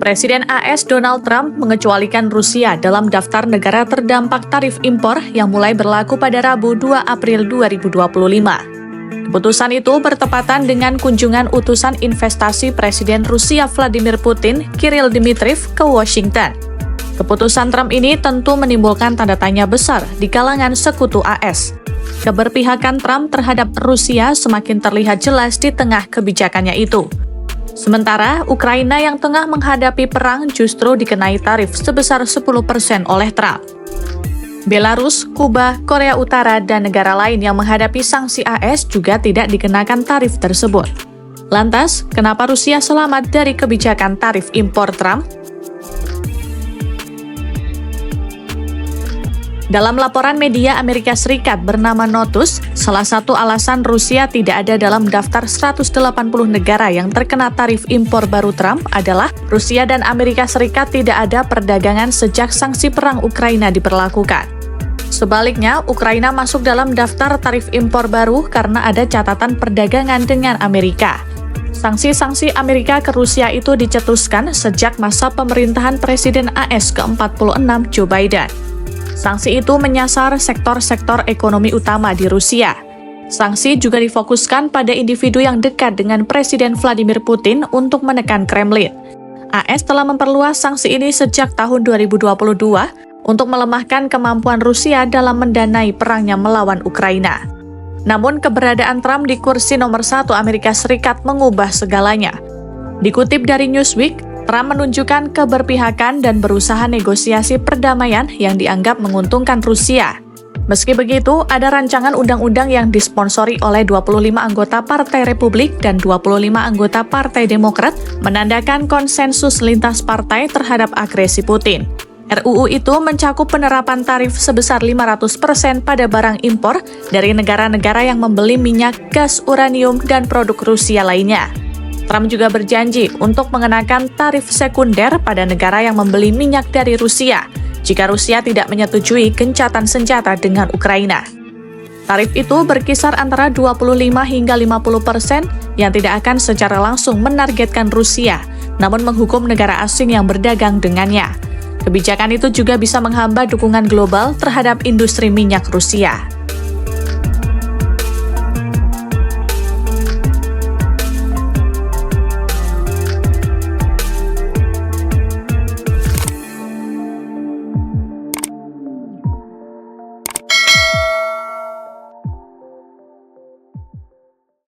Presiden AS Donald Trump mengecualikan Rusia dalam daftar negara terdampak tarif impor yang mulai berlaku pada Rabu 2 April 2025. Keputusan itu bertepatan dengan kunjungan utusan investasi Presiden Rusia Vladimir Putin, Kirill Dmitriev, ke Washington. Keputusan Trump ini tentu menimbulkan tanda tanya besar di kalangan sekutu AS. Keberpihakan Trump terhadap Rusia semakin terlihat jelas di tengah kebijakannya itu. Sementara, Ukraina yang tengah menghadapi perang justru dikenai tarif sebesar 10% oleh Trump. Belarus, Kuba, Korea Utara, dan negara lain yang menghadapi sanksi AS juga tidak dikenakan tarif tersebut. Lantas, kenapa Rusia selamat dari kebijakan tarif impor Trump? Dalam laporan media Amerika Serikat bernama Notus, salah satu alasan Rusia tidak ada dalam daftar 180 negara yang terkena tarif impor baru Trump adalah Rusia dan Amerika Serikat tidak ada perdagangan sejak sanksi perang Ukraina diberlakukan. Sebaliknya, Ukraina masuk dalam daftar tarif impor baru karena ada catatan perdagangan dengan Amerika. Sanksi-sanksi Amerika ke Rusia itu dicetuskan sejak masa pemerintahan Presiden AS ke-46 Joe Biden. Sanksi itu menyasar sektor-sektor ekonomi utama di Rusia. Sanksi juga difokuskan pada individu yang dekat dengan Presiden Vladimir Putin untuk menekan Kremlin. AS telah memperluas sanksi ini sejak tahun 2022 untuk melemahkan kemampuan Rusia dalam mendanai perangnya melawan Ukraina. Namun keberadaan Trump di kursi nomor 1 Amerika Serikat mengubah segalanya. Dikutip dari Newsweek, Trump menunjukkan keberpihakan dan berusaha negosiasi perdamaian yang dianggap menguntungkan Rusia. Meski begitu, ada rancangan undang-undang yang disponsori oleh 25 anggota Partai Republik dan 25 anggota Partai Demokrat menandakan konsensus lintas partai terhadap agresi Putin. RUU itu mencakup penerapan tarif sebesar 500% pada barang impor dari negara-negara yang membeli minyak, gas, uranium, dan produk Rusia lainnya. Trump juga berjanji untuk mengenakan tarif sekunder pada negara yang membeli minyak dari Rusia jika Rusia tidak menyetujui gencatan senjata dengan Ukraina. Tarif itu berkisar antara 25 hingga 50% yang tidak akan secara langsung menargetkan Rusia, namun menghukum negara asing yang berdagang dengannya. Kebijakan itu juga bisa menghambat dukungan global terhadap industri minyak Rusia.